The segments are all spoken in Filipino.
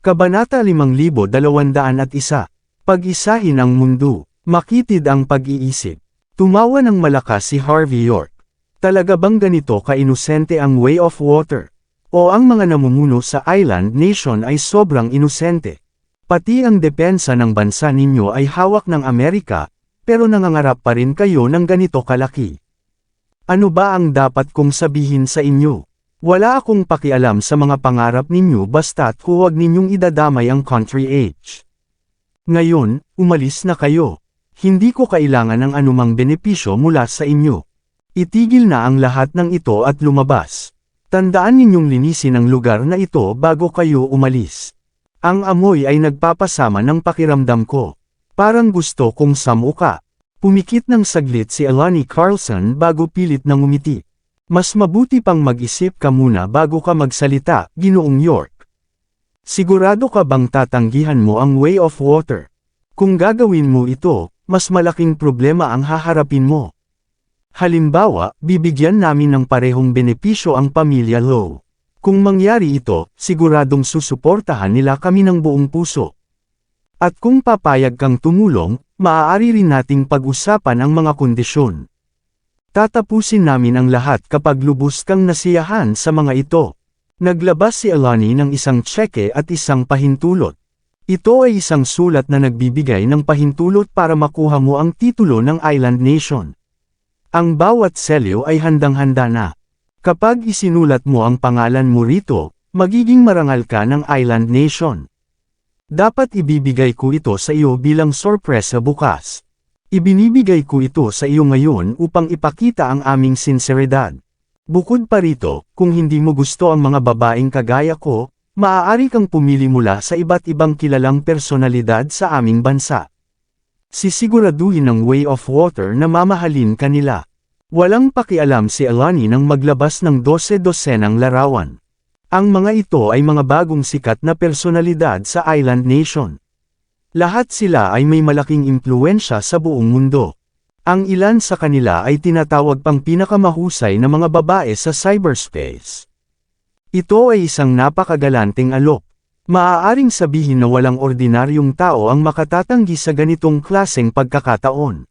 Kabanata 5201. Pag-isahin ang mundo. Makitid ang pag-iisip. Tumawa ng malakas si Harvey York. Talaga bang ganito ka-inosente ang Way of Water? O ang mga namumuno sa island nation ay sobrang inosente? Pati ang depensa ng bansa ninyo ay hawak ng Amerika, pero nangangarap pa rin kayo ng ganito kalaki. Ano ba ang dapat kong sabihin sa inyo? Wala akong pakialam sa mga pangarap ninyo basta't huwag ninyong idadamay ang country age. Ngayon, umalis na kayo. Hindi ko kailangan ng anumang benepisyo mula sa inyo. Itigil na ang lahat ng ito at lumabas. Tandaan ninyong linisin ang lugar na ito bago kayo umalis. Ang amoy ay nagpapasama ng pakiramdam ko. Parang gusto kong samuka. Pumikit ng saglit si Alani Carlson bago pilit nang umiti. Mas mabuti pang mag-isip ka muna bago ka magsalita, Ginoong York. Sigurado ka bang tatanggihan mo ang Way of Water? Kung gagawin mo ito, mas malaking problema ang haharapin mo. Halimbawa, bibigyan namin ng parehong benepisyo ang pamilya Lowe. Kung mangyari ito, siguradong susuportahan nila kami ng buong puso. At kung papayag kang tumulong, maaari rin nating pag-usapan ang mga kondisyon. Tatapusin namin ang lahat kapag lubos kang nasiyahan sa mga ito. Naglabas si Alani ng isang tseke at isang pahintulot. Ito ay isang sulat na nagbibigay ng pahintulot para makuha mo ang titulo ng island nation. Ang bawat selyo ay handang-handa na. Kapag isinulat mo ang pangalan mo rito, magiging marangal ka ng island nation. Dapat ibibigay ko ito sa iyo bilang sorpresa bukas. Ibinibigay ko ito sa iyo ngayon upang ipakita ang aming sinseridad. Bukod pa rito, kung hindi mo gusto ang mga babaeng kagaya ko, maaari kang pumili mula sa iba't ibang kilalang personalidad sa aming bansa. Sisiguraduhin ng Way of Water na mamahalin kanila. Walang pakialam si Alani nang maglabas ng 12-dosenang larawan. Ang mga ito ay mga bagong sikat na personalidad sa island nation. Lahat sila ay may malaking impluwensya sa buong mundo. Ang ilan sa kanila ay tinatawag pang pinakamahusay na mga babae sa cyberspace. Ito ay isang napakagalanteng alok. Maaaring sabihin na walang ordinaryong tao ang makatatanggi sa ganitong klaseng pagkakataon.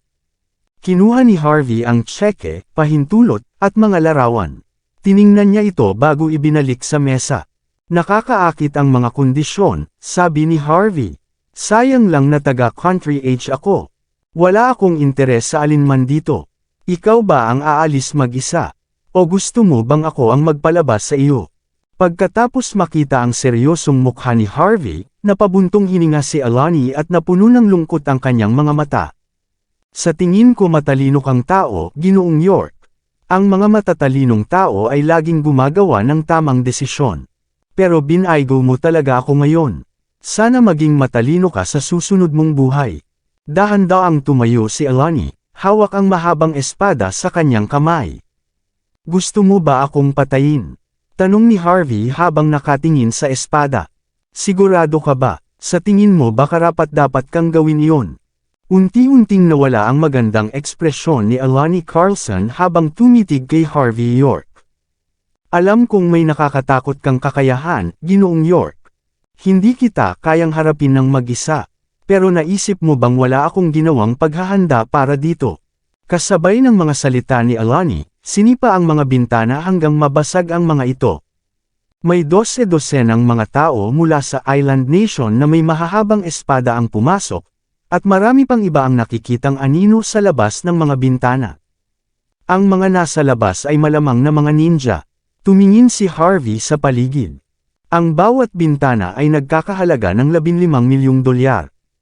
Kinuha ni Harvey ang tseke, pahintulot, at mga larawan. Tiningnan niya ito bago ibinalik sa mesa. Nakakaakit ang mga kondisyon, sabi ni Harvey. Sayang lang na taga-country age ako. Wala akong interes sa alinman dito. Ikaw ba ang aalis mag-isa? O gusto mo bang ako ang magpalabas sa iyo? Pagkatapos makita ang seryosong mukha ni Harvey, napabuntong hininga si Alani at napuno ng lungkot ang kanyang mga mata. Sa tingin ko matalino kang tao, Ginoong York. Ang mga matatalinong tao ay laging gumagawa ng tamang desisyon. Pero binaygo mo talaga ako ngayon. Sana maging matalino ka sa susunod mong buhay. Dahan-daang tumayo si Alani, hawak ang mahabang espada sa kanyang kamay. Gusto mo ba akong patayin? Tanong ni Harvey habang nakatingin sa espada. Sigurado ka ba? Sa tingin mo ba karapat-dapat kang gawin iyon? Unti-unting nawala ang magandang ekspresyon ni Alani Carlson habang tumitig kay Harvey York. Alam kong may nakakatakot kang kakayahan, Ginoong York. Hindi kita kayang harapin ng mag-isa. Pero naisip mo bang wala akong ginawang paghahanda para dito? Kasabay ng mga salita ni Alani, sinipa ang mga bintana hanggang mabasag ang mga ito. May 12-dosenang mga tao mula sa island nation na may mahahabang espada ang pumasok, at marami pang iba ang nakikitang anino sa labas ng mga bintana. Ang mga nasa labas ay malamang na mga ninja. Tumingin si Harvey sa paligid. Ang bawat bintana ay nagkakahalaga ng $15 milyong.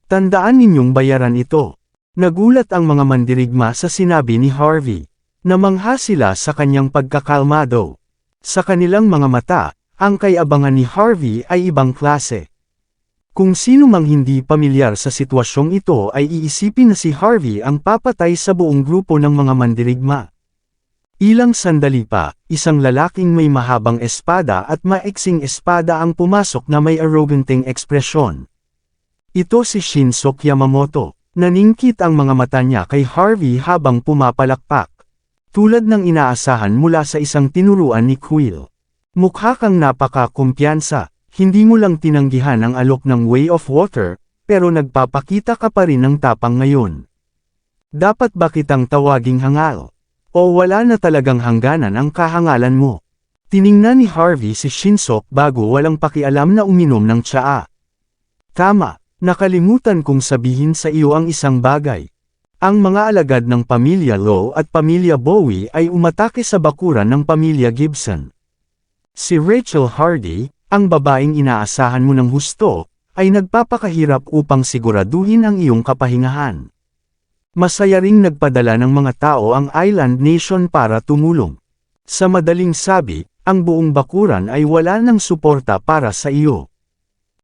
Tandaan ninyong bayaran ito. Nagulat ang mga mandirigma sa sinabi ni Harvey. Namangha sila sa kanyang pagkakalmado. Sa kanilang mga mata, ang kaabangan ni Harvey ay ibang klase. Kung sino mang hindi pamilyar sa sitwasyong ito ay iisipin na si Harvey ang papatay sa buong grupo ng mga mandirigma. Ilang sandali pa, isang lalaking may mahabang espada at maiksing espada ang pumasok na may arroganting ekspresyon. Ito si Shinsuke Yamamoto. Naningkit ang mga mata niya kay Harvey habang pumapalakpak. Tulad ng inaasahan mula sa isang tinuruan ni Quill. Mukha kang napaka-kumpiyansa, Hindi mo lang tinanggihan ang alok ng Way of Water, pero nagpapakita ka pa rin ng tapang ngayon. Dapat ba kitang tawaging hangal? O wala na talagang hangganan ang kahangalan mo? Tiningnan ni Harvey si Shinseok bago walang pakialam na uminom ng tsaa. Tama, nakalimutan kong sabihin sa iyo ang isang bagay. Ang mga alagad ng pamilya Low at pamilya Bowie ay umatake sa bakuran ng pamilya Gibson. Si Rachel Hardy, ang babaeng inaasahan mo ng husto, ay nagpapakahirap upang siguraduhin ang iyong kapahingahan. Masaya ring nagpadala ng mga tao ang Island Nation para tumulong. Sa madaling sabi, ang buong bakuran ay wala ng suporta para sa iyo.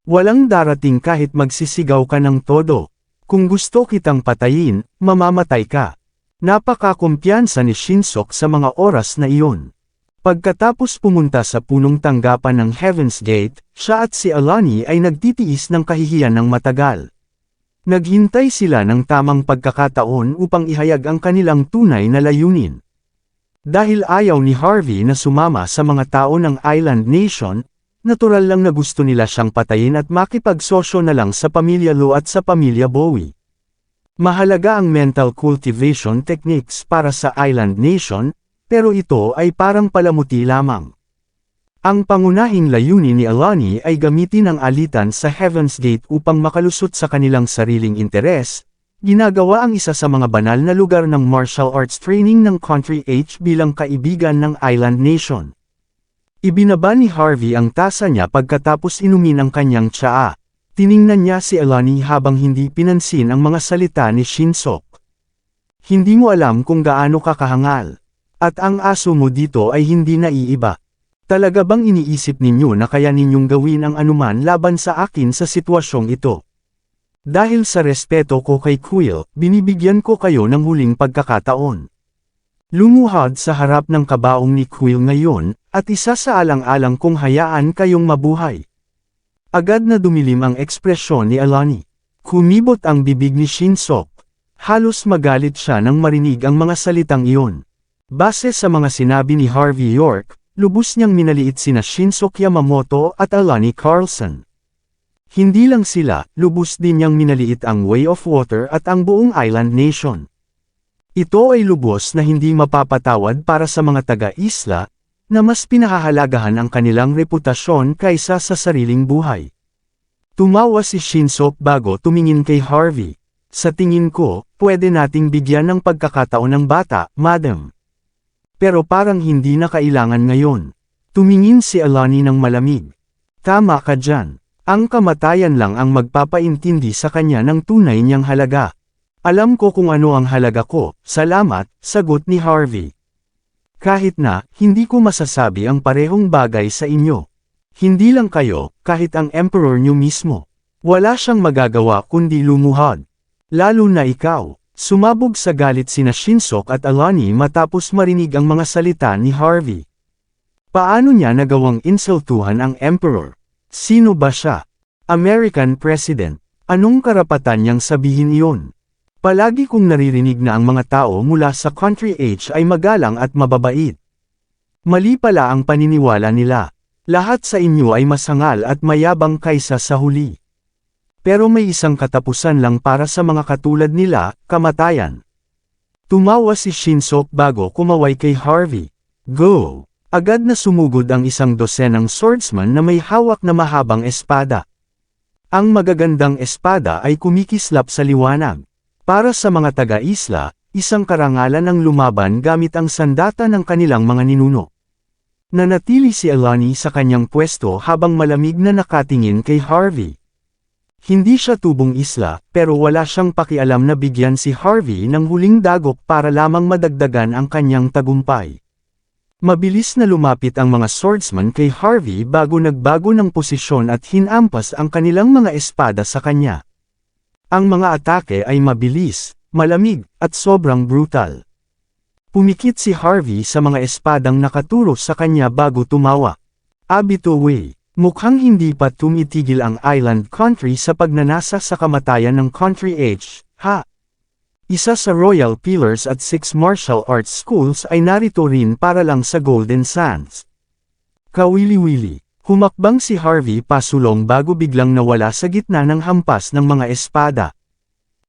Walang darating kahit magsisigaw ka ng todo. Kung gusto kitang patayin, mamamatay ka. Napakakumpiyansa ni Shinseok sa mga oras na iyon. Pagkatapos pumunta sa punong tanggapan ng Heaven's Gate, siya at si Alani ay nagtitiis ng kahihiyan ng matagal. Naghintay sila ng tamang pagkakataon upang ihayag ang kanilang tunay na layunin. Dahil ayaw ni Harvey na sumama sa mga tao ng Island Nation, natural lang na gusto nila siyang patayin at makipagsosyo na lang sa pamilya Low at sa pamilya Bowie. Mahalaga ang mental cultivation techniques para sa Island Nation, pero ito ay parang palamuti lamang. Ang pangunahing layunin ni Alani ay gamitin ang alitan sa Heaven's Gate upang makalusot sa kanilang sariling interes, ginagawa ang isa sa mga banal na lugar ng martial arts training ng Country H bilang kaibigan ng Island Nation. Ibinaba ni Harvey ang tasa niya pagkatapos inumin ang kanyang tsaa. Tiningnan niya si Alani habang hindi pinansin ang mga salita ni Shinseok. Hindi mo alam kung gaano ka kahangal. At ang aso mo dito ay hindi naiiba. Talaga bang iniisip ninyo na kaya ninyong gawin ang anuman laban sa akin sa sitwasyong ito? Dahil sa respeto ko kay Quill, binibigyan ko kayo ng huling pagkakataon. Lumuhad sa harap ng kabaong ni Quill ngayon, at isa sa alang-alang kong hayaan kayong mabuhay. Agad na dumilim ang ekspresyon ni Alani. Kumibot ang bibig ni Shinseok. Halos magalit siya nang marinig ang mga salitang iyon. Base sa mga sinabi ni Harvey York, lubos niyang minaliit sina Shinseok Yamamoto at Alani Carlson. Hindi lang sila, lubos din niyang minaliit ang Way of Water at ang buong Island Nation. Ito ay lubos na hindi mapapatawad para sa mga taga-isla, na mas pinahahalagahan ang kanilang reputasyon kaysa sa sariling buhay. Tumawa si Shinseok bago tumingin kay Harvey. Sa tingin ko, pwede nating bigyan ng pagkakataon ng bata, madam. Pero parang hindi na kailangan ngayon. Tumingin si Alani ng malamig. Tama ka dyan. Ang kamatayan lang ang magpapaintindi sa kanya ng tunay niyang halaga. Alam ko kung ano ang halaga ko, salamat, sagot ni Harvey. Kahit na, hindi ko masasabi ang parehong bagay sa inyo. Hindi lang kayo, kahit ang emperor niyo mismo. Wala siyang magagawa kundi lumuhad. Lalo na ikaw. Sumabog sa galit sina Shinseok at Alani matapos marinig ang mga salita ni Harvey. Paano niya nagawang insultuhan ang emperor? Sino ba siya? American President. Anong karapatan niyang sabihin iyon? Palagi kong naririnig na ang mga tao mula sa Country H ay magalang at mababait. Mali pala ang paniniwala nila. Lahat sa inyo ay masangal at mayabang kaysa sa huli. Pero may isang katapusan lang para sa mga katulad nila, kamatayan. Tumawa si Shinseok bago kumaway kay Harvey. Go! Agad na sumugod ang isang dosenang swordsman na may hawak na mahabang espada. Ang magagandang espada ay kumikislap sa liwanag. Para sa mga taga-isla, isang karangalan ang lumaban gamit ang sandata ng kanilang mga ninuno. Nanatili si Alani sa kanyang pwesto habang malamig na nakatingin kay Harvey. Hindi siya tubong isla, pero wala siyang pakialam na bigyan si Harvey ng huling dagok para lamang madagdagan ang kanyang tagumpay. Mabilis na lumapit ang mga swordsman kay Harvey bago nagbago ng posisyon at hinampas ang kanilang mga espada sa kanya. Ang mga atake ay mabilis, malamig, at sobrang brutal. Pumikit si Harvey sa mga espadang nakaturo sa kanya bago tumawa. Abito way. Mukhang hindi pa tumitigil ang Island Country sa pagnanasa sa kamatayan ng Country H, ha? Isa sa Royal Pillars at 6 Martial Arts Schools ay narito rin para lang sa Golden Sands. Kawili-wili. Humakbang si Harvey pasulong bago biglang nawala sa gitna ng hampas ng mga espada.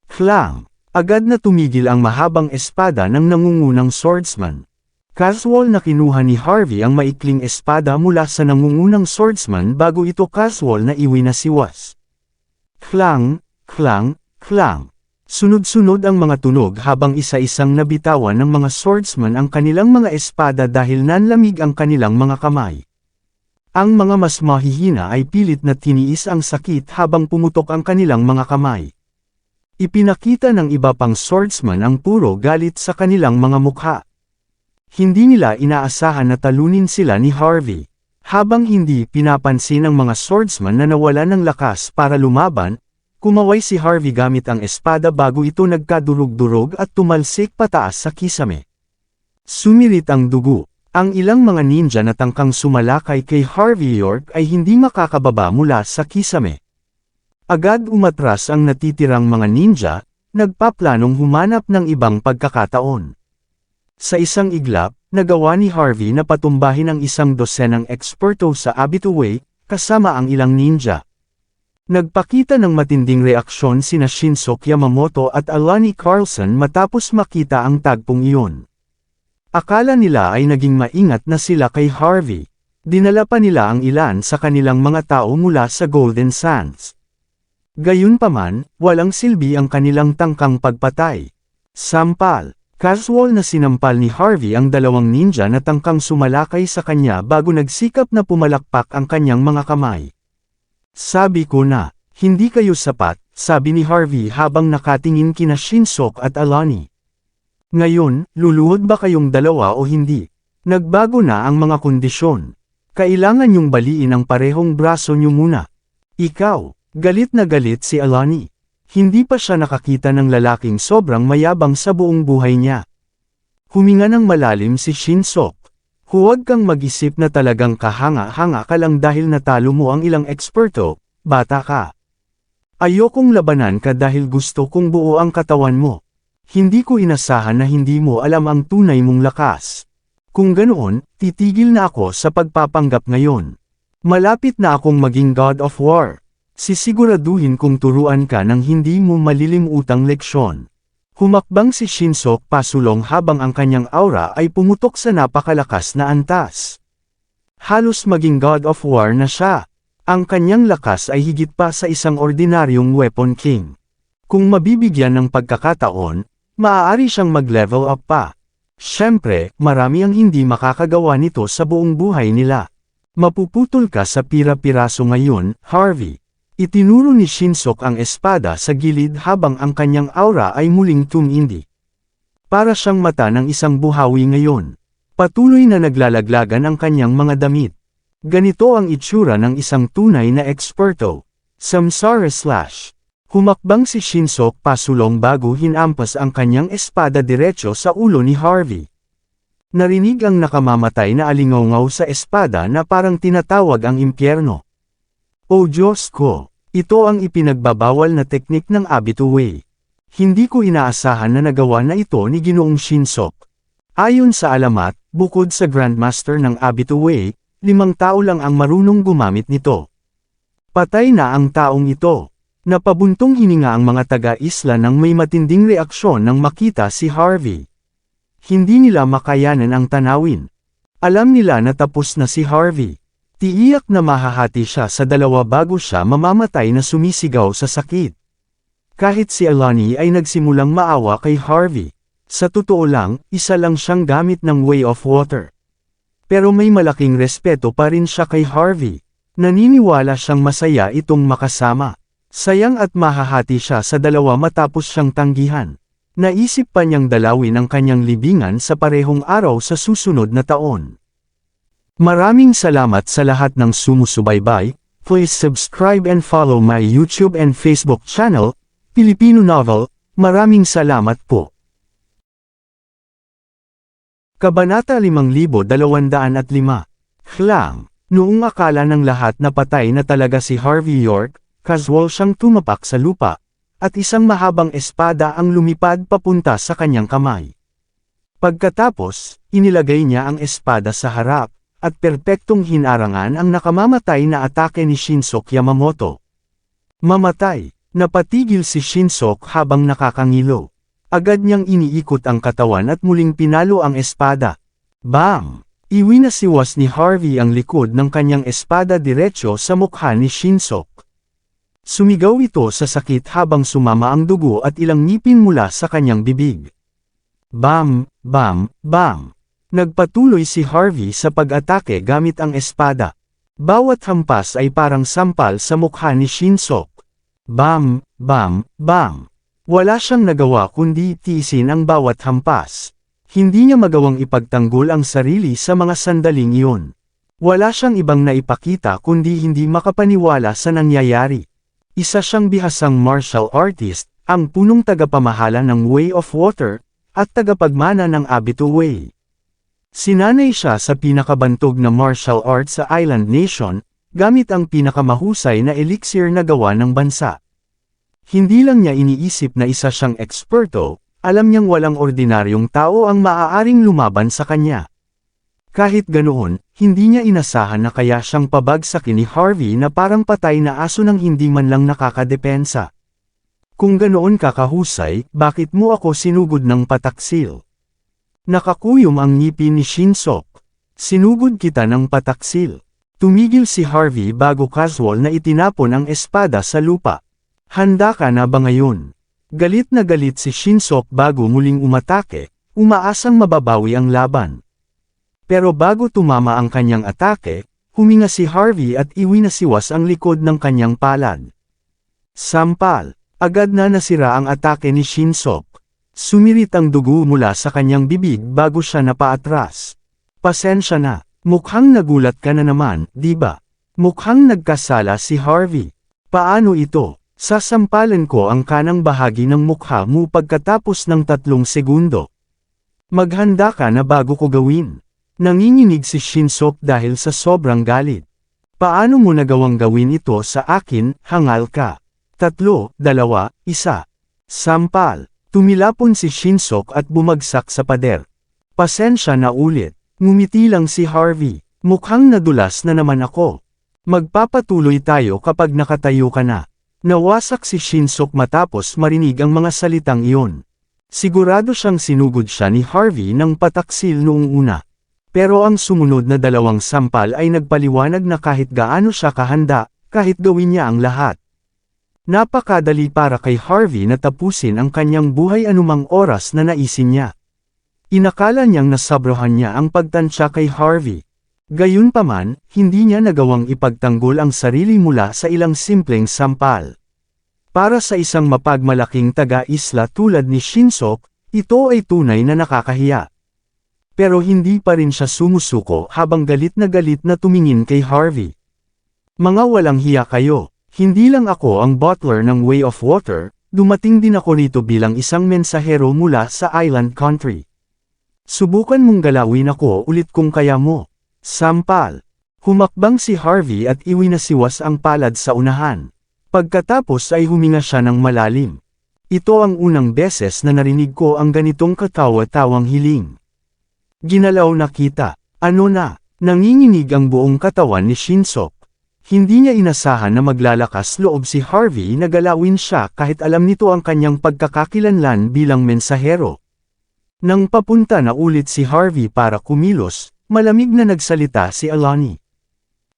Klang! Agad na tumigil ang mahabang espada ng nangungunang swordsman. Casual na kinuha ni Harvey ang maikling espada mula sa nangungunang swordsman bago ito casual na iwi na siwas. Klang! Klang! Klang! Sunod-sunod ang mga tunog habang isa-isang nabitawan ng mga swordsman ang kanilang mga espada dahil nanlamig ang kanilang mga kamay. Ang mga mas mahihina ay pilit na tiniis ang sakit habang pumutok ang kanilang mga kamay. Ipinakita ng iba pang swordsman ang puro galit sa kanilang mga mukha. Hindi nila inaasahan na talunin sila ni Harvey. Habang hindi pinapansin ng mga swordsman na nawala ng lakas para lumaban, kumaway si Harvey gamit ang espada bago ito nagkadurog-durog at tumalsik pataas sa kisame. Sumirit ang dugo. Ang ilang mga ninja na tangkang sumalakay kay Harvey York ay hindi makakababa mula sa kisame. Agad umatras ang natitirang mga ninja, nagpaplanong humanap ng ibang pagkakataon. Sa isang iglap, nagawa ni Harvey na patumbahin ang isang dosenang eksperto sa Abituway, kasama ang ilang ninja. Nagpakita ng matinding reaksyon sina Shinsuke Yamamoto at Alani Carlson matapos makita ang tagpong iyon. Akala nila ay naging maingat na sila kay Harvey. Dinala pa nila ang ilan sa kanilang mga tao mula sa Golden Sands. Gayunpaman, walang silbi ang kanilang tangkang pagpatay. Sampal. Casual na sinampal ni Harvey ang dalawang ninja na tangkang sumalakay sa kanya bago nagsikap na pumalakpak ang kanyang mga kamay. Sabi ko na, hindi kayo sapat, sabi ni Harvey habang nakatingin kina Shinsuke at Alani. Ngayon, luluhod ba kayong dalawa o hindi? Nagbago na ang mga kondisyon. Kailangan niyong baliin ang parehong braso niyo muna. Ikaw, galit na galit si Alani. Hindi pa siya nakakita ng lalaking sobrang mayabang sa buong buhay niya. Huminga ng malalim si Shinsuke. Huwag kang mag-isip na talagang kahanga-hanga ka lang dahil natalo mo ang ilang eksperto, bata ka. Ayokong labanan ka dahil gusto kong buo ang katawan mo. Hindi ko inasahan na hindi mo alam ang tunay mong lakas. Kung ganoon, titigil na ako sa pagpapanggap ngayon. Malapit na akong maging God of War. Sisiguraduhin kong turuan ka ng hindi mo malilimutang leksyon. Humakbang si Shinsuke pasulong habang ang kanyang aura ay pumutok sa napakalakas na antas. Halos maging God of War na siya. Ang kanyang lakas ay higit pa sa isang ordinaryong Weapon King. Kung mabibigyan ng pagkakataon, maaari siyang mag-level up pa. Siyempre, marami ang hindi makakagawa nito sa buong buhay nila. Mapuputol ka sa pira-piraso ngayon, Harvey. Itinuro ni Shinsuke ang espada sa gilid habang ang kanyang aura ay muling tumindi. Para siyang mata ng isang buhawi ngayon. Patuloy na naglalaglagan ang kanyang mga damit. Ganito ang itsura ng isang tunay na eksperto. Samsara Slash. Humakbang si Shinsuke pasulong bago hinampas ang kanyang espada diretso sa ulo ni Harvey. Narinig ang nakamamatay na alingaw sa espada na parang tinatawag ang impyerno. O Diyos ko, ito ang ipinagbabawal na teknik ng Abituway. Hindi ko inaasahan na nagawa na ito ni Ginoong Shinsuke. Ayon sa alamat, bukod sa Grandmaster ng Abituway, 5 tao lang ang marunong gumamit nito. Patay na ang taong ito. Napabuntong hininga ang mga taga-isla nang may matinding reaksyon nang makita si Harvey. Hindi nila makayanan ang tanawin. Alam nila na tapos na si Harvey. Tiiyak na mahahati siya sa dalawa bago siya mamamatay na sumisigaw sa sakit. Kahit si Alani ay nagsimulang maawa kay Harvey. Sa totoo lang, isa lang siyang gamit ng Way of Water. Pero may malaking respeto pa rin siya kay Harvey. Naniniwala siyang masaya itong makasama. Sayang at mahahati siya sa dalawa matapos siyang tanggihan. Naisip pa niyang dalawin ang kanyang libingan sa parehong araw sa susunod na taon. Maraming salamat sa lahat ng sumusubaybay. Please subscribe and follow my YouTube and Facebook channel, Filipino Novel. Maraming salamat po. Kabanata 5205. Klang. Noong akala ng lahat na patay na talaga si Harvey York, casual siyang tumapak sa lupa, at isang mahabang espada ang lumipad papunta sa kanyang kamay. Pagkatapos, inilagay niya ang espada sa harap, at perpektong hinarangan ang nakamamatay na atake ni Shinsoke Yamamoto. Mamatay. Napatigil si Shinsoke habang nakakangilo. Agad niyang iniikot ang katawan at muling pinalo ang espada. Bam! Iwinasiwas ni Harvey ang likod ng kanyang espada diretso sa mukha ni Shinsoke. Sumigaw ito sa sakit habang sumama ang dugo at ilang ngipin mula sa kanyang bibig. Bam! Bam! Bam! Nagpatuloy si Harvey sa pag-atake gamit ang espada. Bawat hampas ay parang sampal sa mukha ni Shinsoke. Bam! Bam! Bam! Wala siyang nagawa kundi tiisin ang bawat hampas. Hindi niya magawang ipagtanggol ang sarili sa mga sandaling iyon. Wala siyang ibang naipakita kundi hindi makapaniwala sa nangyayari. Isa siyang bihasang martial artist, ang punong tagapamahala ng Way of Water, at tagapagmana ng Abito Way. Sinanay siya sa pinakabantog na martial art sa Island Nation, gamit ang pinakamahusay na elixir na gawa ng bansa. Hindi lang niya iniisip na isa siyang eksperto, alam niyang walang ordinaryong tao ang maaaring lumaban sa kanya. Kahit ganoon, hindi niya inasahan na kaya siyang pabagsakin ni Harvey na parang patay na aso nang hindi man lang nakakadepensa. Kung ganoon ka kahusay, bakit mo ako sinugod ng pataksil? Nakakuyom ang ngipin ni Shinsoke. Sinugod kita ng pataksil. Tumigil si Harvey bago casual na itinapon ang espada sa lupa. Handa ka na ba ngayon? Galit na galit si Shinsoke bago muling umatake, umaasang mababawi ang laban. Pero bago tumama ang kanyang atake, huminga si Harvey at iwinasiwas ang likod ng kanyang palad. Sampal. Agad na nasira ang atake ni Shinsoke. Sumirit ang dugo mula sa kanyang bibig bago siya napaatras. Pasensya na, mukhang nagulat ka na naman, di ba? Mukhang nagkasala si Harvey. Paano ito? Sasampalan ko ang kanang bahagi ng mukha mo pagkatapos ng 3 segundo. Maghanda ka na bago ko gawin. Nanginginig si Shinsoke dahil sa sobrang galit. Paano mo nagawang gawin ito sa akin, hangal ka? 3, 2, 1, sampal. Tumilapon si Shinsoke at bumagsak sa pader. Pasensya na ulit. Ngumiti lang si Harvey. Mukhang nadulas na naman ako. Magpapatuloy tayo kapag nakatayo ka na. Nawasak si Shinsoke matapos marinig ang mga salitang iyon. Sigurado siyang sinugod siya ni Harvey ng pataksil noong una. Pero ang sumunod na 2 sampal ay nagpaliwanag na kahit gaano siya kahanda, kahit gawin niya ang lahat. Napakadali para kay Harvey na tapusin ang kanyang buhay anumang oras na naisin niya. Inakala niyang nasabrahan niya ang pagtansya kay Harvey. Gayunpaman, hindi niya nagawang ipagtanggol ang sarili mula sa ilang simpleng sampal. Para sa isang mapagmalaking taga-isla tulad ni Shinsoke, ito ay tunay na nakakahiya. Pero hindi pa rin siya sumusuko habang galit na tumingin kay Harvey. Mga walang hiya kayo. Hindi lang ako ang butler ng Way of Water, dumating din ako rito bilang isang mensahero mula sa Island Country. Subukan mong galawin ako ulit kung kaya mo. Sampal. Humakbang si Harvey at iwinasiwas ang palad sa unahan. Pagkatapos ay huminga siya ng malalim. Ito ang unang beses na narinig ko ang ganitong katawa-tawang hiling. Ginalaw na kita. Ano na? Nanginginig ang buong katawan ni Shinsoke. Hindi niya inasahan na maglalakas loob si Harvey na galawin siya kahit alam nito ang kanyang pagkakakilanlan bilang mensahero. Nang papunta na ulit si Harvey para kumilos, malamig na nagsalita si Alani.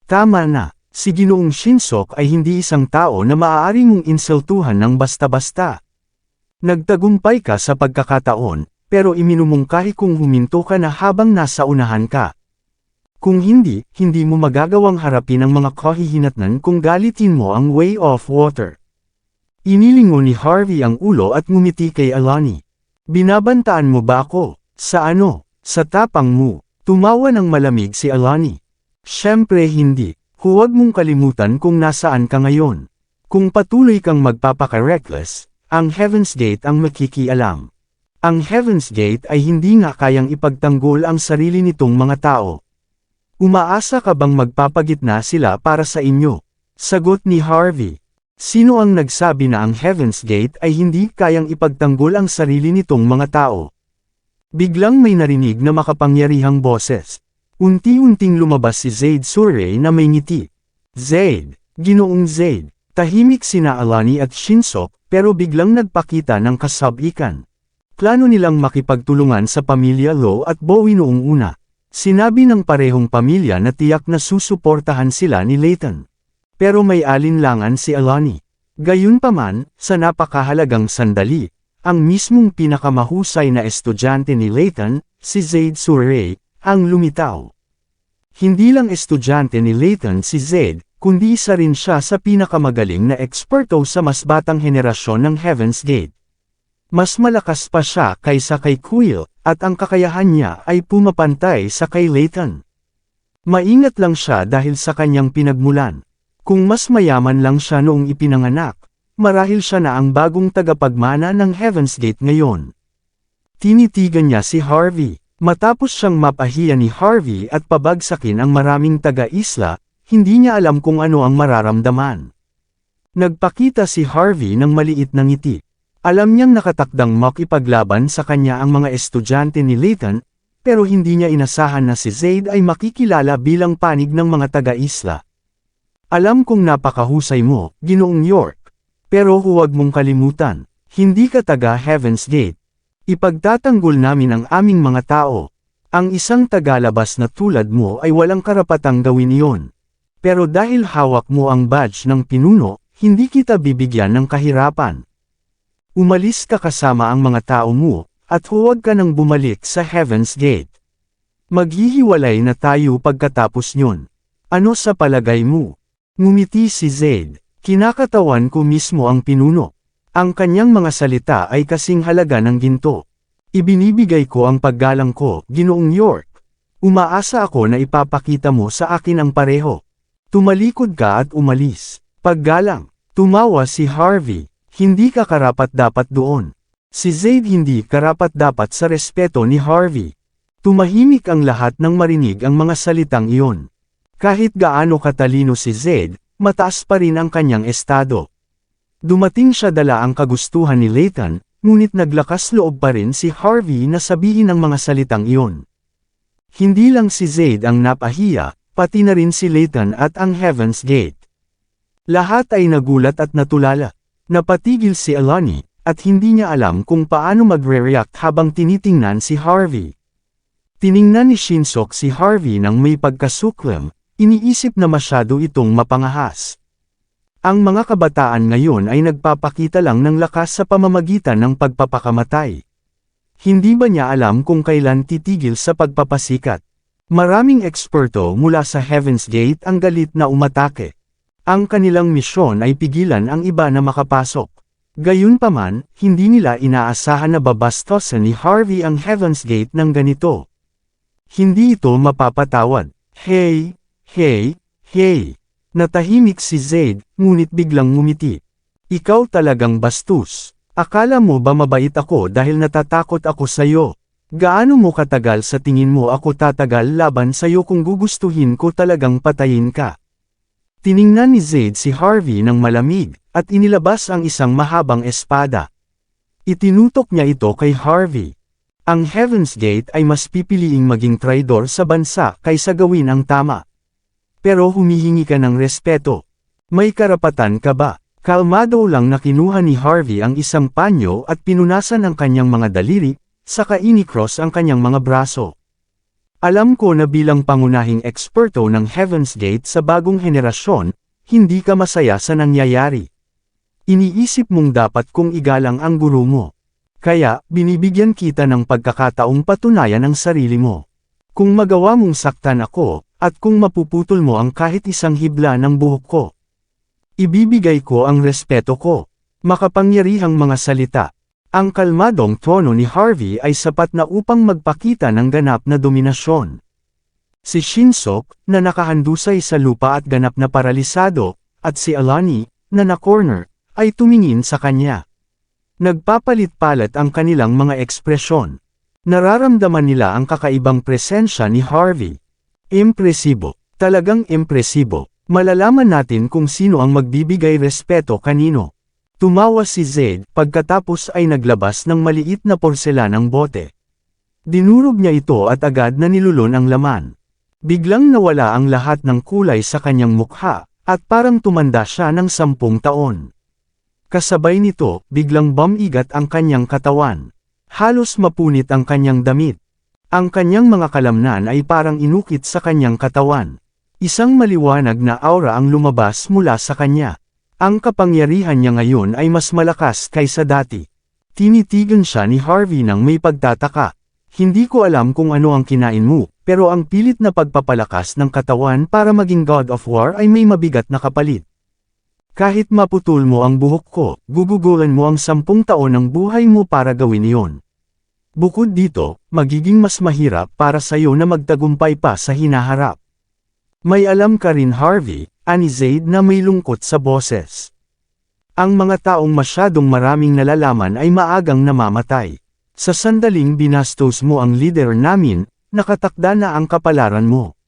Tama na, si Ginoong Shinsoke ay hindi isang tao na maaari mong insultuhan ng basta-basta. Nagtagumpay ka sa pagkakataon, pero iminumungkahi kung huminto ka na habang nasa unahan ka. Kung hindi, hindi mo magagawang harapin ang mga kahihinatnan kung galitin mo ang Way of Water. Inilingon ni Harvey ang ulo at ngumiti kay Alani. Binabantaan mo ba ako? Sa ano? Sa tapang mo. Tumawa ng malamig si Alani. Siyempre hindi. Huwag mong kalimutan kung nasaan ka ngayon. Kung patuloy kang magpapaka-reckless, ang Heaven's Gate ang makikialam. Ang Heaven's Gate ay hindi nga kayang ipagtanggol ang sarili nitong mga tao. Umaasa ka bang magpapagitna sila para sa inyo? Sagot ni Harvey. Sino ang nagsabi na ang Heaven's Gate ay hindi kayang ipagtanggol ang sarili nitong mga tao? Biglang may narinig na makapangyarihang boses. Unti-unting lumabas si Zaid Surrey na may ngiti. Zaid, Ginoong Zaid, tahimik sina Alani at Shinsok, pero biglang nagpakita ng kasabikan. Plano nilang makipagtulungan sa pamilya Lo at Bowie noong una. Sinabi ng parehong pamilya na tiyak na susuportahan sila ni Layton. Pero may alinlangan si Alani. Gayunpaman, sa napakahalagang sandali, ang mismong pinakamahusay na estudyante ni Layton, si Zaid Surrey, ang lumitaw. Hindi lang estudyante ni Layton si Zaid, kundi isa rin siya sa pinakamagaling na eksperto sa mas batang henerasyon ng Heaven's Gate. Mas malakas pa siya kaysa kay Quill, at ang kakayahan niya ay pumapantay sa kay Layton. Maingat lang siya dahil sa kanyang pinagmulan. Kung mas mayaman lang siya noong ipinanganak, marahil siya na ang bagong tagapagmana ng Heaven's Gate ngayon. Tinitigan niya si Harvey. Matapos siyang mapahiya ni Harvey at pabagsakin ang maraming taga-isla, hindi niya alam kung ano ang mararamdaman. Nagpakita si Harvey ng maliit na ngiti. Alam niyang nakatakdang makipaglaban sa kanya ang mga estudyante ni Layton, pero hindi niya inasahan na si Zaid ay makikilala bilang panig ng mga taga-isla. Alam kong napakahusay mo, Ginoong York. Pero huwag mong kalimutan, hindi ka taga Heaven's Gate. Ipagtatanggol namin ang aming mga tao. Ang isang tagalabas na tulad mo ay walang karapatang gawin iyon. Pero dahil hawak mo ang badge ng pinuno, hindi kita bibigyan ng kahirapan. Umalis ka kasama ang mga tao mo, at huwag ka nang bumalik sa Heaven's Gate. Maghihiwalay na tayo pagkatapos nyon. Ano sa palagay mo? Ngumiti si Zaid. Kinakatawan ko mismo ang pinuno. Ang kanyang mga salita ay kasing halaga ng ginto. Ibinibigay ko ang paggalang ko, Ginoong York. Umaasa ako na ipapakita mo sa akin ang pareho. Tumalikod ka at umalis. Paggalang. Tumawa si Harvey. Hindi ka karapat-dapat doon. Si Zaid hindi karapat-dapat sa respeto ni Harvey. Tumahimik ang lahat nang marinig ang mga salitang iyon. Kahit gaano katalino si Zaid, mataas pa rin ang kanyang estado. Dumating siya dala ang kagustuhan ni Layton, ngunit naglakas loob pa rin si Harvey na sabihin ang mga salitang iyon. Hindi lang si Zaid ang napahiya, pati na rin si Layton at ang Heaven's Gate. Lahat ay nagulat at natulala. Napatigil si Alani, at hindi niya alam kung paano magre-react habang tinitingnan si Harvey. Tiningnan ni Shinsok si Harvey nang may pagkasuklam, iniisip na masyado itong mapangahas. Ang mga kabataan ngayon ay nagpapakita lang ng lakas sa pamamagitan ng pagpapakamatay. Hindi ba niya alam kung kailan titigil sa pagpapasikat? Maraming eksperto mula sa Heaven's Gate ang galit na umatake. Ang kanilang misyon ay pigilan ang iba na makapasok. Gayunpaman, hindi nila inaasahan na babastosan ni Harvey ang Heaven's Gate ng ganito. Hindi ito mapapatawad. Hey! Hey! Hey! Natahimik si Zaid, ngunit biglang ngumiti. Ikaw talagang bastos. Akala mo ba mabait ako dahil natatakot ako sa'yo? Gaano mo katagal sa tingin mo ako tatagal laban sa'yo kung gugustuhin ko talagang patayin ka? Tiningnan ni Zaid si Harvey ng malamig, at inilabas ang isang mahabang espada. Itinutok niya ito kay Harvey. Ang Heaven's Gate ay mas pipiliing maging traidor sa bansa kaysa gawin ang tama. Pero humihingi ka ng respeto. May karapatan ka ba? Kalmado lang na kinuha ni Harvey ang isang panyo at pinunasan ang kanyang mga daliri, saka inikross ang kanyang mga braso. Alam ko na bilang pangunahing eksperto ng Heaven's Gate sa bagong henerasyon, hindi ka masaya sa nangyayari. Iniisip mong dapat kong igalang ang guro mo. Kaya, binibigyan kita ng pagkakataong patunayan ang sarili mo. Kung magawa mong saktan ako, at kung mapuputol mo ang kahit isang hibla ng buhok ko, ibibigay ko ang respeto ko. Makapangyarihang mga salita. Ang kalmadong tono ni Harvey ay sapat na upang magpakita ng ganap na dominasyon. Si Shinsok, na nakahandusay sa lupa at ganap na paralisado, at si Alani, na na-corner, ay tumingin sa kanya. Nagpapalit-palit ang kanilang mga ekspresyon. Nararamdaman nila ang kakaibang presensya ni Harvey. Impresibo. Talagang impresibo. Malalaman natin kung sino ang magbibigay respeto kanino. Tumawa si Zaid pagkatapos ay naglabas ng maliit na porselanang bote. Dinurog niya ito at agad na nilulon ang laman. Biglang nawala ang lahat ng kulay sa kanyang mukha, at parang tumanda siya ng 10 taon. Kasabay nito, biglang bumigat ang kanyang katawan. Halos mapunit ang kanyang damit. Ang kanyang mga kalamnan ay parang inukit sa kanyang katawan. Isang maliwanag na aura ang lumabas mula sa kanya. Ang kapangyarihan niya ngayon ay mas malakas kaysa dati. Tinitigan siya ni Harvey nang may pagtataka. Hindi ko alam kung ano ang kinain mo, pero ang pilit na pagpapalakas ng katawan para maging God of War ay may mabigat na kapalit. Kahit maputol mo ang buhok ko, gugugulan mo ang 10 taon ng buhay mo para gawin iyon. Bukod dito, magiging mas mahirap para sa'yo na magtagumpay pa sa hinaharap. May alam ka rin Harvey, ani Zaid na may lungkot sa boses. Ang mga taong masyadong maraming nalalaman ay maagang namamatay. Sa sandaling binastos mo ang leader namin, nakatakda na ang kapalaran mo.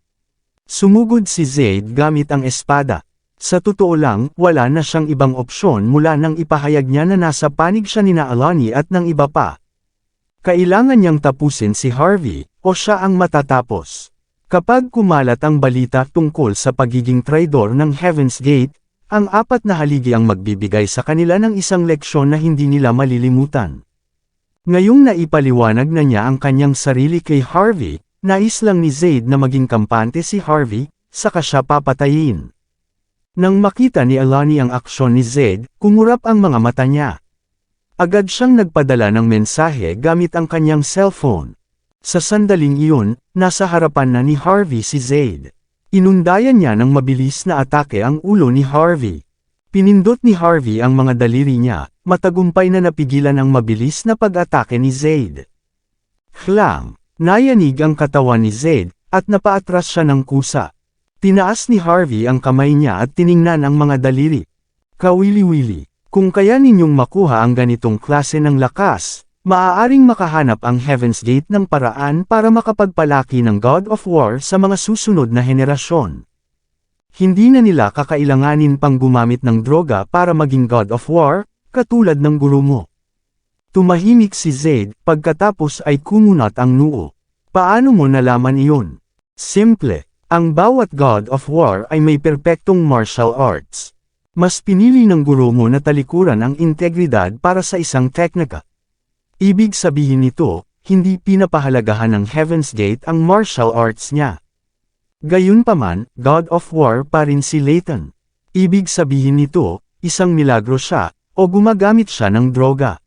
Sumugod si Zaid gamit ang espada. Sa totoo lang, wala na siyang ibang opsyon mula nang ipahayag niya na nasa panig siya nina Alani at ng iba pa. Kailangan niyang tapusin si Harvey, o siya ang matatapos. Kapag kumalat ang balita tungkol sa pagiging traidor ng Heaven's Gate, ang 4 na haligi ang magbibigay sa kanila ng isang leksyon na hindi nila malilimutan. Ngayong naipaliwanag na niya ang kanyang sarili kay Harvey, nais lang ni Zaid na maging kampante si Harvey, saka siya papatayin. Nang makita ni Alani ang aksyon ni Zaid, kumurap ang mga mata niya. Agad siyang nagpadala ng mensahe gamit ang kanyang cellphone. Sa sandaling iyon, nasa harapan na ni Harvey si Zaid. Inundayan niya ng mabilis na atake ang ulo ni Harvey. Pinindot ni Harvey ang mga daliri niya, matagumpay na napigilan ang mabilis na pag-atake ni Zaid. Klang! Nayanig ang katawan ni Zaid, at napaatras siya ng kusa. Tinaas ni Harvey ang kamay niya at tiningnan ang mga daliri. Kawili-wili. Kung kaya ninyong makuha ang ganitong klase ng lakas, maaaring makahanap ang Heaven's Gate ng paraan para makapagpalaki ng God of War sa mga susunod na henerasyon. Hindi na nila kakailanganin pang gumamit ng droga para maging God of War, katulad ng guro mo. Tumahimik si Zaid, pagkatapos ay kumunat ang noo. Paano mo nalaman iyon? Simple. Ang bawat God of War ay may perpektong martial arts. Mas pinili ng guro mo na talikuran ang integridad para sa isang teknika. Ibig sabihin nito, hindi pinapahalagahan ng Heaven's Gate ang martial arts niya. Gayunpaman, God of War pa rin si Layton. Ibig sabihin nito, isang milagro siya, o gumagamit siya ng droga.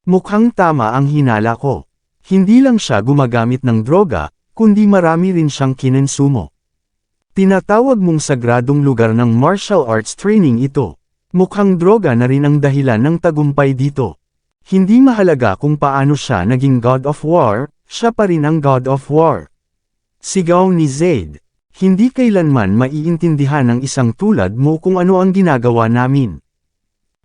Mukhang tama ang hinala ko. Hindi lang siya gumagamit ng droga, kundi marami rin siyang kinonsumo. Tinatawag mong sagradong lugar ng martial arts training ito. Mukhang droga na rin ang dahilan ng tagumpay dito. Hindi mahalaga kung paano siya naging God of War, siya pa rin ang God of War. Sigaw ni Zaid. Hindi kailanman maiintindihan ng isang tulad mo kung ano ang ginagawa namin.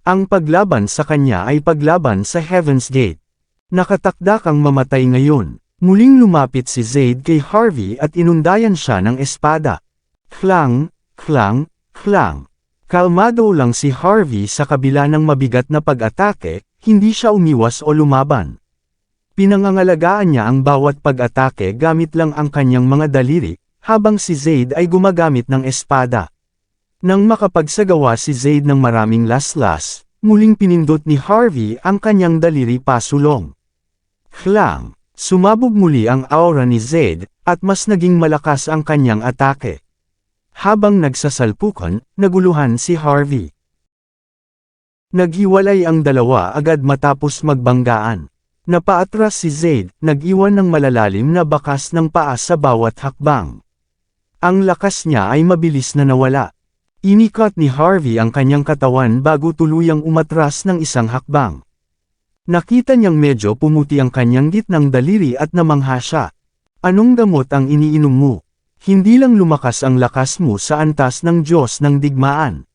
Ang paglaban sa kanya ay paglaban sa Heaven's Gate. Nakatakda kang mamatay ngayon. Muling lumapit si Zaid kay Harvey at inundayan siya ng espada. Klang, klang, klang. Kalmado lang si Harvey sa kabila ng mabigat na pag-atake, hindi siya umiwas o lumaban. Pinangangalagaan niya ang bawat pag-atake gamit lang ang kanyang mga daliri, habang si Zaid ay gumagamit ng espada. Nang makapagsagawa si Zaid ng maraming laslas, muling pinindot ni Harvey ang kanyang daliri pasulong. Klang! Sumabog muli ang aura ni Zaid, at mas naging malakas ang kanyang atake. Habang nagsasalpukan, naguluhan si Harvey. Naghiwalay ang dalawa agad matapos magbanggaan. Napaatras si Zaid, nag-iwan ng malalalim na bakas ng paa sa bawat hakbang. Ang lakas niya ay mabilis na nawala. Inikat ni Harvey ang kanyang katawan bago tuluyang umatras ng isang hakbang. Nakita niyang medyo pumuti ang kanyang gitnang daliri at namangha siya. Anong gamot ang iniinom mo? Hindi lang lumakas ang lakas mo sa antas ng Diyos ng digmaan.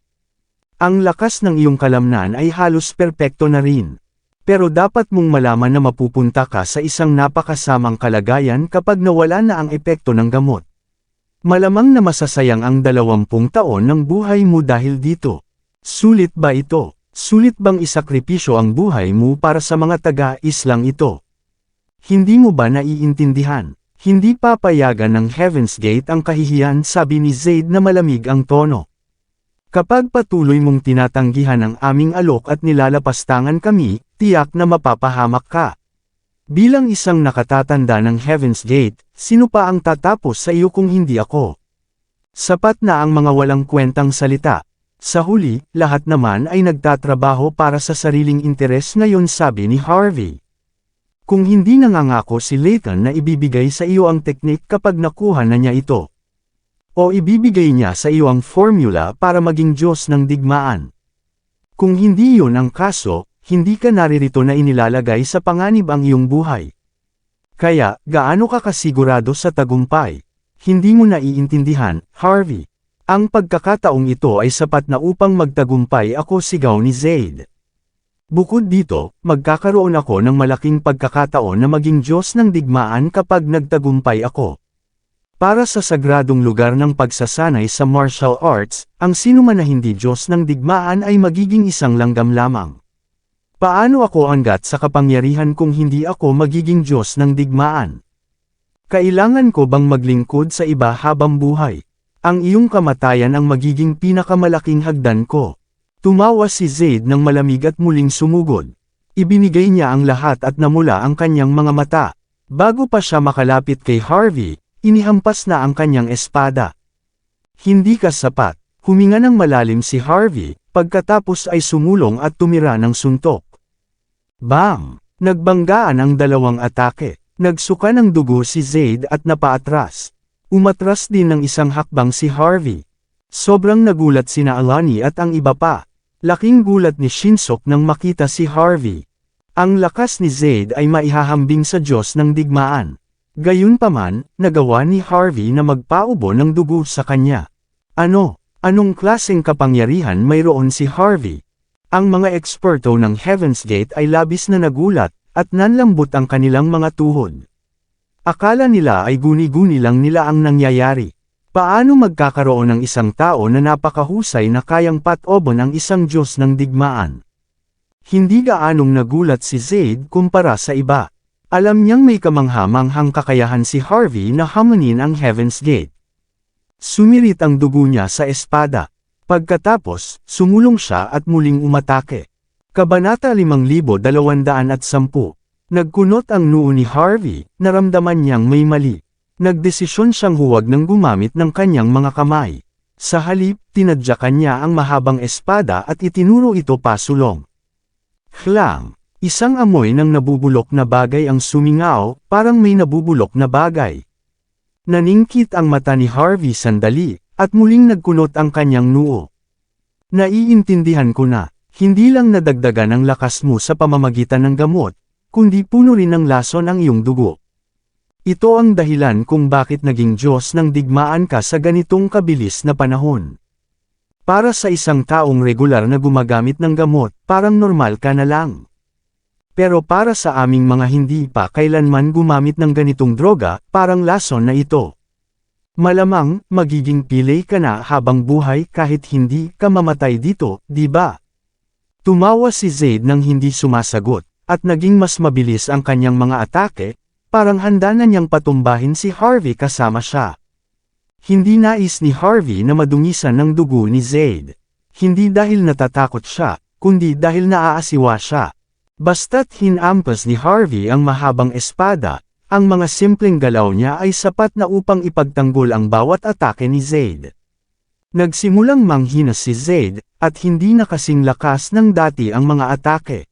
Ang lakas ng iyong kalamnan ay halos perpekto na rin. Pero dapat mong malaman na mapupunta ka sa isang napakasamang kalagayan kapag nawala na ang epekto ng gamot. Malamang na masasayang ang 20 taon ng buhay mo dahil dito. Sulit ba ito? Sulit bang isakripisyo ang buhay mo para sa mga taga-islang ito? Hindi mo ba naiintindihan? Hindi papayagan ng Heaven's Gate ang kahihiyan, sabi ni Zaid na malamig ang tono. Kapag patuloy mong tinatanggihan ang aming alok at nilalapastangan kami, tiyak na mapapahamak ka. Bilang isang nakatatanda ng Heaven's Gate, sino pa ang tatapos sa iyo kung hindi ako? Sapat na ang mga walang kwentang salita. Sa huli, lahat naman ay nagtatrabaho para sa sariling interes ngayon, sabi ni Harvey. Kung hindi nangangako si Layton na ibibigay sa iyo ang teknik kapag nakuha na niya ito, o ibibigay niya sa iyo ang formula para maging Diyos ng digmaan. Kung hindi yun ang kaso, hindi ka naririto na inilalagay sa panganib ang iyong buhay. Kaya, gaano ka kasigurado sa tagumpay? Hindi mo naiintindihan, Harvey. Ang pagkakataong ito ay sapat na upang magtagumpay ako, sigaw ni Zaid. Bukod dito, magkakaroon ako ng malaking pagkakataon na maging Diyos ng digmaan kapag nagtagumpay ako. Para sa sagradong lugar ng pagsasanay sa martial arts, ang sinuman na hindi Diyos ng digmaan ay magiging isang langgam lamang. Paano ako hanggat sa kapangyarihan kung hindi ako magiging Diyos ng digmaan? Kailangan ko bang maglingkod sa iba habang buhay? Ang iyong kamatayan ang magiging pinakamalaking hagdan ko. Tumawa si Zaid ng malamig at muling sumugod. Ibinigay niya ang lahat at namula ang kanyang mga mata. Bago pa siya makalapit kay Harvey, inihampas na ang kanyang espada. Hindi ka sapat. Huminga ng malalim si Harvey, pagkatapos ay sumulong at tumira ng suntok. Bam! Nagbanggaan ang dalawang atake. Nagsuka ng dugo si Zaid at napaatras. Umatras din ng isang hakbang si Harvey. Sobrang nagulat sina Alani at ang iba pa. Laking gulat ni Shinsok nang makita si Harvey. Ang lakas ni Zaid ay maihahambing sa Diyos ng digmaan. Gayunpaman, nagawa ni Harvey na magpaubo ng dugo sa kanya. Anong klaseng kapangyarihan mayroon si Harvey? Ang mga eksperto ng Heaven's Gate ay labis na nagulat, at nanlambot ang kanilang mga tuhod. Akala nila ay guni-guni lang nila ang nangyayari. Paano magkakaroon ng isang tao na napakahusay na kayang patobon ang isang Diyos ng digmaan? Hindi gaanong nagulat si Zaid kumpara sa iba. Alam niyang may kamangha-manghang kakayahan si Harvey na hamunin ang Heaven's Gate. Sumirit ang dugo niya sa espada. Pagkatapos, sumulong siya at muling umatake. Kabanata 5210. Nagkunot ang noo ni Harvey, naramdaman niyang may mali. Nagdesisyon siyang huwag nang gumamit ng kanyang mga kamay. Sa halip, tinadyakan niya ang mahabang espada at itinuro ito pasulong. Klang! Isang amoy ng nabubulok na bagay ang sumingaw, parang may nabubulok na bagay. Naningkit ang mata ni Harvey sandali, at muling nagkunot ang kanyang noo. Naiintindihan ko na, hindi lang nadagdagan ang lakas mo sa pamamagitan ng gamot, kundi puno rin ng lason ang iyong dugo. Ito ang dahilan kung bakit naging Diyos ng digmaan ka sa ganitong kabilis na panahon. Para sa isang taong regular na gumagamit ng gamot, parang normal ka na lang. Pero para sa aming mga hindi pa kailanman gumamit ng ganitong droga, parang lason na ito. Malamang, magiging pilay ka na habang buhay kahit hindi ka mamatay dito, di ba? Tumawa si Zaid nang hindi sumasagot, at naging mas mabilis ang kanyang mga atake, parang handa na niyang patumbahin si Harvey kasama siya. Hindi nais ni Harvey na madungisan ng dugo ni Zaid. Hindi dahil natatakot siya, kundi dahil naaasiwa siya. Basta't hinampas ni Harvey ang mahabang espada, ang mga simpleng galaw niya ay sapat na upang ipagtanggol ang bawat atake ni Zaid. Nagsimulang manghina si Zaid, at hindi na kasing lakas ng dati ang mga atake.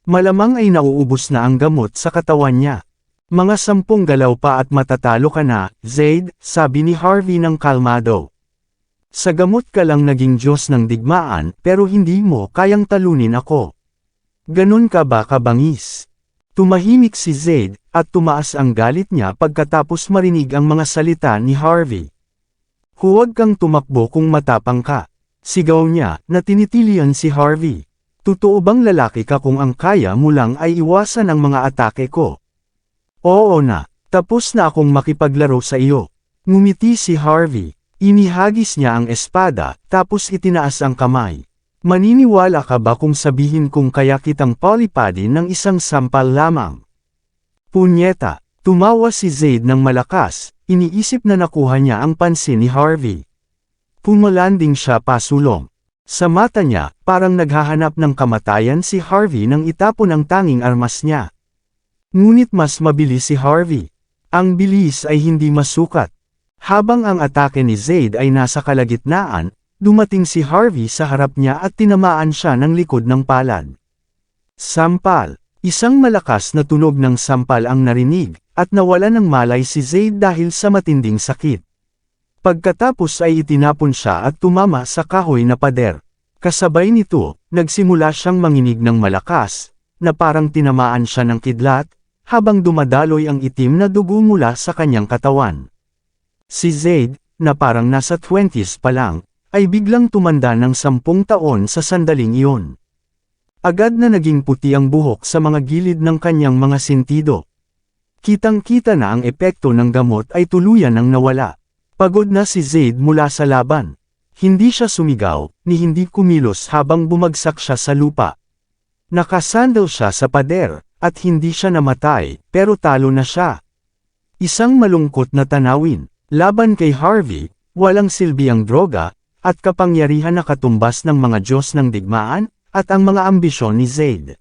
Malamang ay nauubos na ang gamot sa katawan niya. Mga 10 galaw pa at matatalo ka na, Zaid, sabi ni Harvey ng kalmado. Sa gamot ka lang naging Diyos ng digmaan, pero hindi mo kayang talunin ako. Ganon ka ba kabangis? Tumahimik si Zaid, at tumaas ang galit niya pagkatapos marinig ang mga salita ni Harvey. Huwag kang tumakbo kung matapang ka. Sigaw niya, na tinitilian si Harvey. Totoo bang lalaki ka kung ang kaya mo lang ay iwasan ang mga atake ko? Oo na, tapos na akong makipaglaro sa iyo. Ngumiti si Harvey. Inihagis niya ang espada, tapos itinaas ang kamay. Maniniwala ka ba kung sabihin kong kaya kitang palipadin ng isang sampal lamang? Punyeta, Tumawa si Zaid ng malakas, iniisip na nakuha niya ang pansin ni Harvey. Pumalanding siya pasulong. Sa mata niya, parang naghahanap ng kamatayan si Harvey nang itapon ang tanging armas niya. Ngunit mas mabilis si Harvey. Ang bilis ay hindi masukat. Habang ang atake ni Zaid ay nasa kalagitnaan, dumating si Harvey sa harap niya at tinamaan siya ng likod ng palad. Sampal. Isang malakas na tunog ng sampal ang narinig, at nawala ng malay si Zaid dahil sa matinding sakit. Pagkatapos ay itinapon siya at tumama sa kahoy na pader. Kasabay nito, nagsimula siyang manginig ng malakas, na parang tinamaan siya ng kidlat, habang dumadaloy ang itim na dugo mula sa kanyang katawan. Si Zaid, na parang nasa 20s pa lang, ay biglang tumanda ng 10 taon sa sandaling iyon. Agad na naging puti ang buhok sa mga gilid ng kanyang mga sentido. Kitang-kita na ang epekto ng gamot ay tuluyan ang nawala. Pagod na si Zaid mula sa laban. Hindi siya sumigaw, ni hindi kumilos habang bumagsak siya sa lupa. Nakasandal siya sa pader, at hindi siya namatay, pero talo na siya. Isang malungkot na tanawin, laban kay Harvey, walang silbi ang droga, at kapangyarihan na katumbas ng mga Diyos ng digmaan, at ang mga ambisyon ni Zaid.